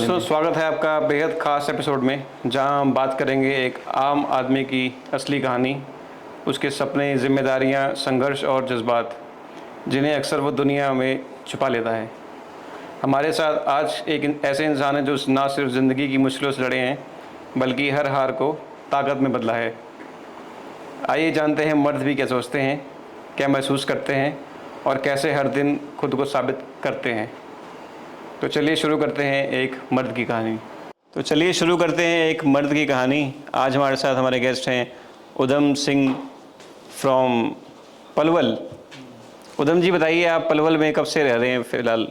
दोस्तों, स्वागत है आपका बेहद ख़ास एपिसोड में, जहां हम बात करेंगे एक आम आदमी की असली कहानी, उसके सपने, जिम्मेदारियां, संघर्ष और जज्बात, जिन्हें अक्सर वो दुनिया में छुपा लेता है। हमारे साथ आज एक ऐसे इंसान है जो ना सिर्फ ज़िंदगी की मुश्किलों से लड़े हैं, बल्कि हर हार को ताकत में बदला है। आइए जानते हैं मर्द भी क्या सोचते हैं, क्या महसूस करते हैं और कैसे हर दिन खुद को साबित करते हैं। तो चलिए शुरू करते हैं एक मर्द की कहानी। आज हमारे साथ हमारे गेस्ट हैं उधम सिंह फ्रॉम पलवल। उधम जी, बताइए आप पलवल में कब से रह रहे हैं फ़िलहाल?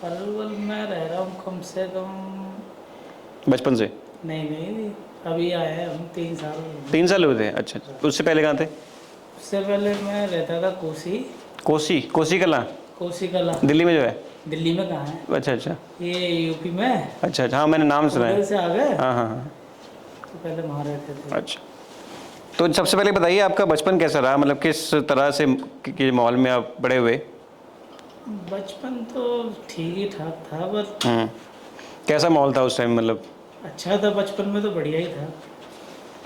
पलवल में रह रहा हूँ कम से कम। बचपन से? नहीं, अभी आए हैं हम 3 साल। 3 साल हुए थे? अच्छा। उससे पहले कहाँ थे? उससे पहले मैं रहता था कोसी कलां? कोसी कला। दिल्ली में जो है? दिल्ली में कहाँ है? अच्छा। ये यूपी में। अच्छा, हाँ, मैंने नाम सुना है। उधर से आ गए। हाँ। तो पहले वहाँ रहते थे। अच्छा, तो सबसे पहले बताइए आपका बचपन कैसा रहा, मतलब किस तरह से के माहौल में आप बड़े हुए? बचपन तो ठीक ही ठाक था, बस कैसा माहौल था उस टाइम? मतलब अच्छा था, बचपन में तो बढ़िया ही था।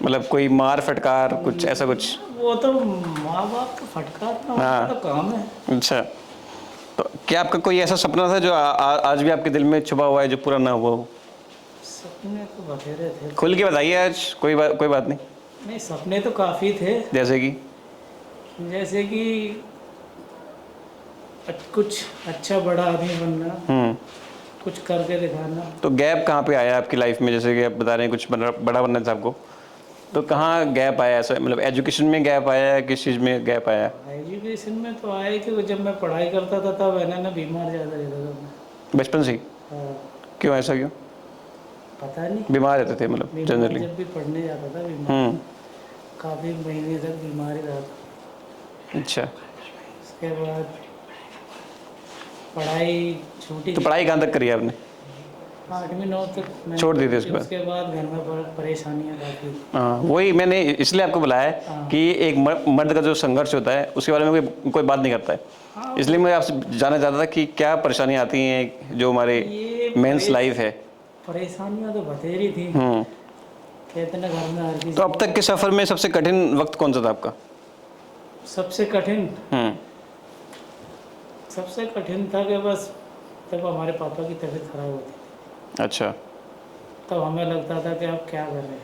मतलब कोई मार फटकार कुछ ऐसा कुछ? वो तो माँ बाप तो फटकारना हाँ। तो काम है। अच्छा, तो क्या आपका कोई ऐसा सपना था जो आज भी आपके दिल में छुपा हुआ है, जो पूरा ना हुआ हो? सपने तो बथेरे थे। खुल के बताइए आज, कोई बात नहीं। नहीं, सपने तो काफ़ी थे। जैसे कि कुछ अच्छा बड़ा आदमी बनना, कुछ करके दिखाना। तो गैप कहाँ पे आया आपकी लाइफ में? जैसे कि आप बता रहे हैं कुछ बड़ा बनना था आपको, तो कहाँ गैप आया? ऐसा मतलब एजुकेशन में गैप आया है, किस चीज़ में गैप आया? एजुकेशन में तो आया कि जब मैं पढ़ाई करता था तब है ना बीमार ज़्यादा रहता था मैं। बचपन से ही? हाँ। क्यों, ऐसा क्यों? पता नहीं, बीमार रहते थे मतलब जनरली? जब भी पढ़ने जाता था बीमार, काफ़ी महीने तक बीमार ही रहा था। अच्छा। उसके बाद पढ़ाई छूटी। तो पढ़ाई कहाँ तक करी आपने? 8वीं 9 तक मैंने छोड़ दी थी उसके बाद घर में परेशानियाँ काफ़ी। हाँ, वही मैंने इसलिए आपको बुलाया है। हाँ। कि एक मर्द का जो संघर्ष होता है उसके बारे में कोई बात नहीं करता है। हाँ, इसलिए मैं आपसे जानना चाहता था कि क्या परेशानियाँ आती हैं जो हमारे मेंस लाइफ है। परेशानियाँ तो बथेरी थी। कहते ना घर में हर किसी। तो अब तक के सफ़र में सबसे कठिन वक्त कौन सा था आपका? सबसे कठिन था कि बस तब हमारे पापा की तबीयत खराब होती थी। अच्छा। तब हमें लगता था कि अब क्या करें,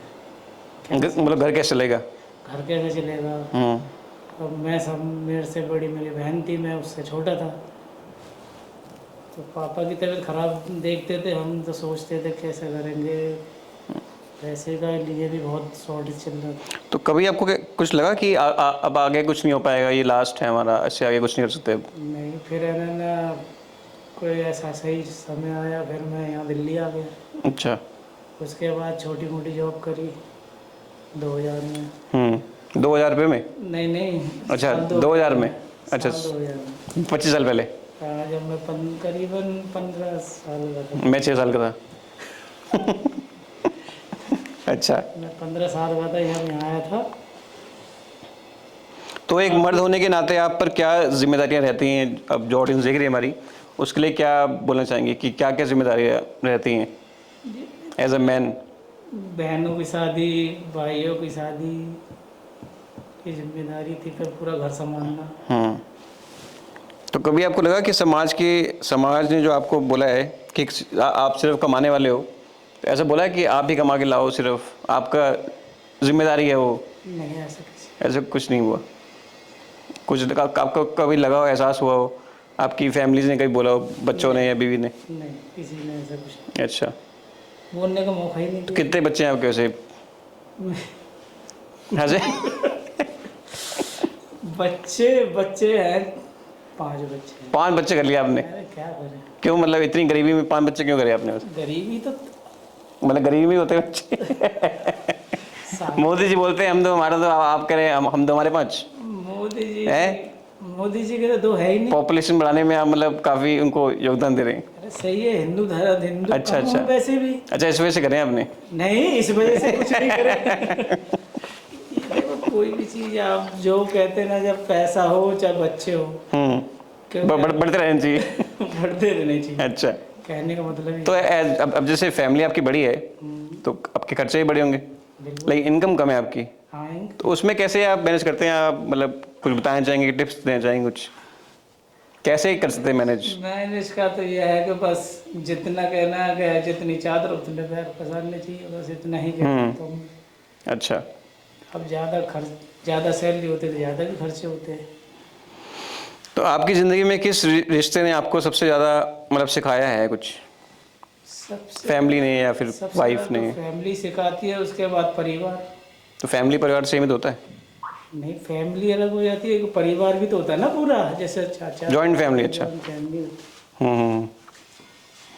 मतलब घर कैसे चलेगा? घर कैसे चलेगा। अब मेरे से बड़ी मेरी बहन थी, मैं उससे छोटा था। तो पापा की तबीयत खराब देखते थे हम, तो सोचते थे कैसे करेंगे। पैसे का लिए भी बहुत शॉर्टेज चल रहा था। तो कभी आपको कुछ लगा कि अब आगे कुछ नहीं हो पाएगा, ये लास्ट है हमारा, इससे आगे कुछ नहीं कर सकते अब? नहीं, फिर है ना कोई ऐसा सही समय आया, फिर मैं यहाँ दिल्ली आ गया। अच्छा। उसके बाद छोटी मोटी जॉब करी 2000 में। 2000 रुपये में? नहीं। अच्छा, 2000 में? अच्छा, 2000 में। 25 साल पहले? जब मैं करीबन 15 साल का था। मैं 6 साल का था। अच्छा। मैं 15 साल का था, यहाँ आया था। तो एक मर्द होने के नाते आप पर क्या जिम्मेदारियां रहती हैं? अब जो ऑडियंस देख रही है हमारी, उसके लिए क्या बोलना चाहेंगे कि क्या क्या जिम्मेदारियां रहती हैं एज अ मैन? बहनों की शादी, भाइयों की शादी की जिम्मेदारी थी, फिर पूरा घर संभालना। तो कभी आपको लगा कि समाज ने जो आपको बोला है कि आप सिर्फ कमाने वाले हो, तो ऐसा बोला है कि आप ही कमा के लाओ, सिर्फ आपका जिम्मेदारी है वो? नहीं, ऐसा कुछ नहीं हुआ? कुछ आपको कभी लगा हो, एहसास हुआ हो, आपकी फैमिली ने कभी बोला हो, बच्चों ने या बीवी ने? नहीं, किसी ने ऐसा कुछ नहीं। अच्छा। बोलने का मौका ही नहीं तो दिया। कितने बच्चे हैं आपके वैसे? बच्चे हैं 5 बच्चे। 5 बच्चे कर लिए आपने? अरे क्या करें। क्यों, मतलब इतनी गरीबी में 5 बच्चे क्यों करे आपने? गरीबी तो मतलब गरीबी में होते हैं बच्चे? मोदी जी बोलते हैं हम तो हमारा, तो आप करें हम तो हमारे 5। मोदी जी के तो 2 है ही नहीं। पॉपुलेशन बढ़ाने में आप मतलब काफ़ी उनको योगदान दे रहे हैं। अरे सही है, हिंदू कम अच्छा। हूँ वैसे भी। अच्छा, इस वजह से करें आपने? नहीं, इस वजह से कुछ नहीं करे। ये देखो, कोई भी चीज़ आप जो कहते ना, जब पैसा हो चाहे बच्चे हो, बढ़ते रहने चाहिए। बढ़ते रहने चाहिए। अच्छा। कहने का मतलब ही तो अब जैसे फैमिली आपकी बड़ी है तो आपके खर्चे भी बड़े होंगे, बिल्कुल। लेकिन इनकम कम है आपकी, हाँ तो उसमें कैसे आप मैनेज करते हैं? आप मतलब कुछ बताना चाहेंगे, टिप्स देना चाहेंगे कुछ, कैसे कर सकते हैं मैनेज? मैनेज का तो यह है कि बस जितना कहना है कि जितनी चादर उतने पैर पसारने चाहिए, बस इतना ही कहते हैं। तो अच्छा, अब ज़्यादा सैलरी होती है तो ज़्यादा भी खर्चे होते हैं। तो आपकी ज़िंदगी में किस रिश्ते ने आपको सबसे ज़्यादा मतलब सिखाया है कुछ? सबसे फैमिली ने या फिर सबसे वाइफ ज़्यादा ने? तो फैमिली सिखाती है, उसके बाद परिवार। तो फैमिली परिवार सीमित होता है? नहीं, फैमिली अलग हो जाती है, एक परिवार भी तो होता है ना पूरा, जैसे चाचा जॉइंट फैमिली, अच्छा। जॉइंट फैमिली होती हम्म। है।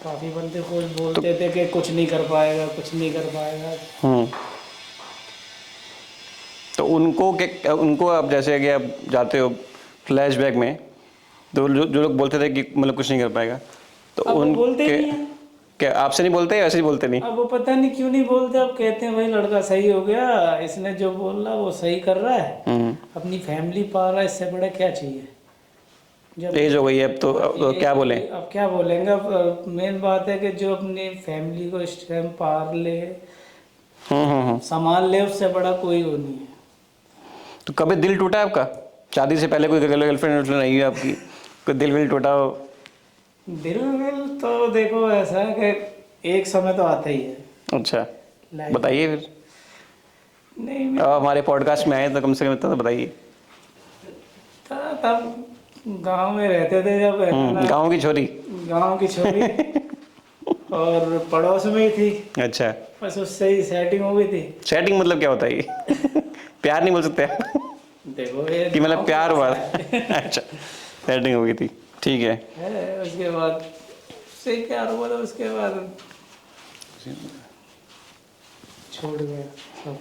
काफ़ी बंदे कुछ बोलते थे कि कुछ नहीं कर पाएगा, कुछ नहीं कर पाएगा। हम्म। तो उनको आप जैसे कि आप जाते हो फ्लैशबैक में, तो जो लोग बोलते थे कि मतलब कुछ नहीं कर पाएगा, तो अब वो बोलते उनके नहीं है। क्या आपसे नहीं बोलते या ऐसे ही बोलते नहीं? अब वो पता नहीं क्यों नहीं बोलते, अब कहते हैं भाई लड़का सही हो गया, इसने जो बोल रहा वो सही कर रहा है, अपनी फैमिली पाल रहा है, इससे बड़ा क्या चाहिए। जब एज हो गई है अब तो क्या बोलें? अब क्या बोलेंगे, अब मेन बात है कि जो अपनी फैमिली को इस टाइम पाल ले, संभाल ले, उससे बड़ा कोई वो नहीं है। तो कभी दिल टूटा है आपका? शादी से पहले कोई गर्लफ्रेंड नहीं है आपकी, कोई दिल विल टूटा हो? दिल विल तो देखो ऐसा है कि एक समय तो आता ही है अच्छा, लाइफ। बताइए फिर। नहीं अब हमारे पॉडकास्ट में आए तो कम से कम इतना तो बताइए। तब गांव में रहते थे, जब है ना, गाँव की छोरी? गांव की छोरी और पड़ोस में ही थी, अच्छा, बस उससे ही सेटिंग हो गई थी। चैटिंग मतलब क्या होता है ये? प्यार नहीं बोल सकते देखो ये कि मतलब गाँव प्यार का हुआ? भाषा है। अच्छा, चैटिंग हो गई थी, ठीक है। उसके बाद उससे प्यार हुआ तो उसके बाद छोड़ गया सब।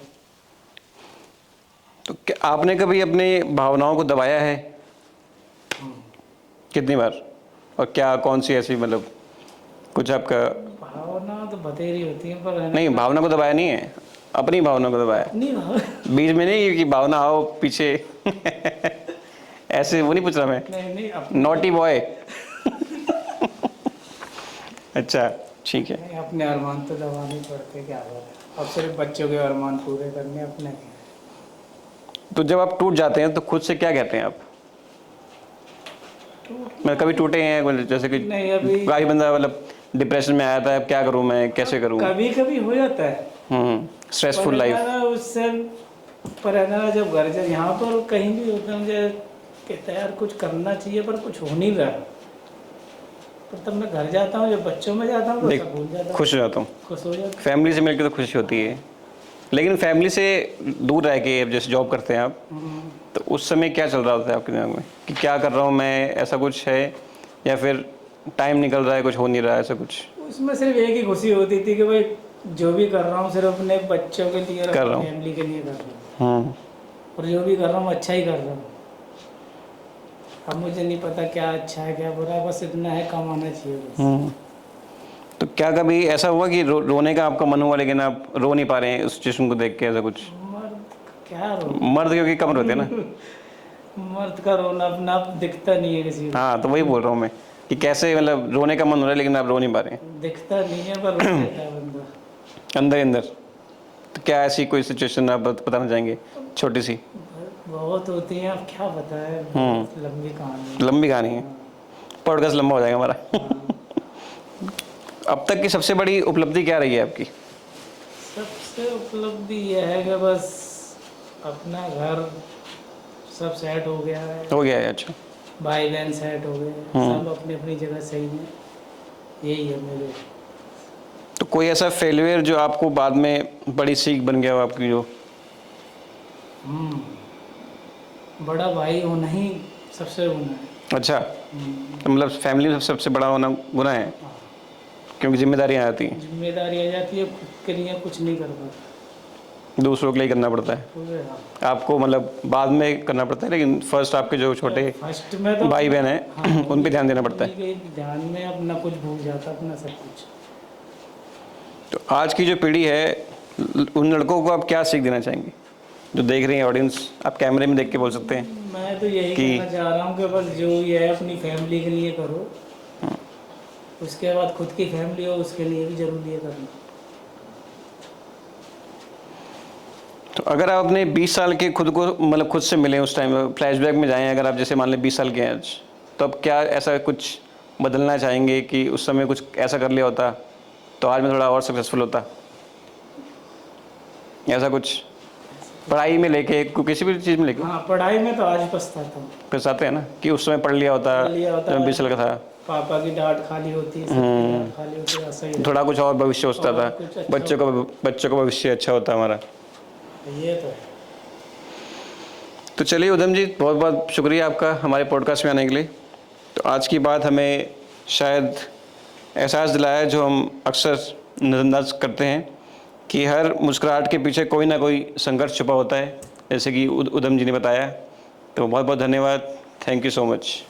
तो क्या आपने कभी अपनी भावनाओं को दबाया है? कितनी बार? और क्या कौन सी ऐसी मतलब कुछ आपका? भावना तो बतेरी होती है, पर है ना, नहीं, भावना को दबाया नहीं है, अपनी भावना को दबाया। अपनी भावना बीच में नहीं कि भावना आओ पीछे ऐसे वो नहीं पूछ रहा मैं। नहीं नहीं अपनी, नॉटी बॉय अच्छा, ठीक है। नहीं, अपने अरमान तो दबाने पड़ते, क्या बात है। अब सिर्फ बच्चों के अरमान पूरे करने, अपने नहीं। तो जब आप टूट जाते हैं तो खुद से क्या कहते हैं आप? मैं कभी टूटे हैं मतलब जैसे कि नहीं अभी काफी बंदा मतलब डिप्रेशन में आया था, अब क्या करूं मैं, कैसे करूं? कभी कभी हो जाता है, स्ट्रेसफुल पर है लाइफ। ना उससे, पर है ना जब घर जब यहाँ पर कहीं भी होता है मुझे कहता है यार कुछ करना चाहिए, पर कुछ हो नहीं रहा। पर तब मैं घर जाता हूँ, जब बच्चों में जाता हूँ तो सब भूल जाता हूँ, खुश हो जाता हूँ। खुश हो जाता फैमिली से मिलकर तो खुशी होती है, लेकिन फैमिली से दूर रह के अब जैसे जॉब करते हैं आप, हूँ। तो उस समय क्या चल रहा होता है आपके दिमाग में कि क्या कर रहा हूँ मैं, ऐसा कुछ है? या फिर टाइम निकल रहा है, कुछ हो नहीं रहा है, ऐसा कुछ? उसमें सिर्फ एक ही खुशी होती थी कि भाई जो भी कर रहा हूँ सिर्फ अपने बच्चों के लिए और कर रहा अपनी हूँ। फैमिली के लिए कर रहा हूँ, हम्म। और जो भी कर रहा हूँ अच्छा ही कर रहा हूँ। अब मुझे नहीं पता क्या अच्छा है क्या बुरा है, बस इतना है कमाना चाहिए बस। तो क्या कभी ऐसा हुआ कि रोने का आपका मन हुआ लेकिन आप रो नहीं पा रहे हैं उस सिचुएशन को देख के, ऐसा कुछ? मर्द क्या रो मर्द क्योंकि कम रोते हैं ना। मर्द का रोना अपना आप दिखता नहीं है किसी को, हाँ, तो वही बोल रहा हूँ मैं कि कैसे मतलब रोने का मन हो रहा है लेकिन आप रो नहीं पा रहे हैं दिखता नहीं है पर रो देता है बंदा अंदर अंदर। तो क्या ऐसी कोई सिचुएशन आप बताना चाहेंगे, छोटी सी? बहुत होती है, अब क्या बताए, बहुत लंबी कहानी है। लंबी कहानी है, पॉडकास्ट लंबा हो जाएगा हमारा अब तक की सबसे बड़ी उपलब्धि क्या रही है आपकी? सबसे उपलब्धि यह है कि बस अपना घर सब सेट हो गया है, हो गया है, अच्छा। भाई बहन सेट हो गए, सब अपनी अपनी जगह सही है, यही है मेरे। तो कोई ऐसा फेलियर जो आपको बाद में बड़ी सीख बन गया हो आपकी, जो? बड़ा भाई होना ही सबसे होना है। अच्छा, तो मतलब फैमिली में सबसे बड़ा होना गुनाह है, हाँ, क्योंकि जिम्मेदारियां आती हैं, जिम्मेदारी आ जाती है, खुद के लिए कुछ नहीं कर पाता दूसरों के लिए करना पड़ता है पूरे। हाँ, आपको, मतलब बाद में करना पड़ता है, लेकिन फर्स्ट आपके जो छोटे फर्स्ट में तो भाई बहन हैं हाँ, उन पे ध्यान देना पड़ता है। उन्हीं के ध्यान में अपना कुछ भूल जाता, अपना सब कुछ। तो आज की जो पीढ़ी है, उन लड़कों को आप क्या सीख देना चाहेंगे जो देख रही है ऑडियंस? आप कैमरे में देख के बोल सकते हैं। मैं तो यही कि- कहना चाह रहा हूँ कि बस जो ये है अपनी फैमिली के लिए करो, उसके बाद खुद की फैमिली हो, उसके लिए भी ज़रूरी है करना। तो अगर आप अपने 20 साल के खुद को मतलब खुद से मिलें उस टाइम फ्लैशबैक में जाएं, अगर आप जैसे मान लें 20 साल के हैं आज, तो अब क्या ऐसा कुछ बदलना चाहेंगे कि उस समय कुछ ऐसा कर लिया होता तो आज मैं थोड़ा और सक्सेसफुल होता? ऐसा कुछ पढ़ाई में लेके किसी भी चीज़ में लेके हाँ, पढ़ाई में तो आज पछताता हूँ। पछताते हैं ना कि उस समय पढ़ लिया होता पढ़ लिया होता जब मैं है। 20 साल का था, पापा की डांट खाली होती, सबकी डांट खाली होती, ऐसा ही थोड़ा कुछ और भविष्य सोचता और था, कुछ अच्छा बच्चों का भविष्य अच्छा होता हमारा। ये तो है। तो चलिए उधम जी, बहुत बहुत शुक्रिया आपका हमारे पॉडकास्ट में आने के लिए। तो आज की बात हमें शायद एहसास दिलाया जो हम अक्सर नज़रअंदाज करते हैं कि हर मुस्कुराहट के पीछे कोई ना कोई संघर्ष छुपा होता है, जैसे कि उधम जी ने बताया। तो बहुत बहुत धन्यवाद। Thank you so much.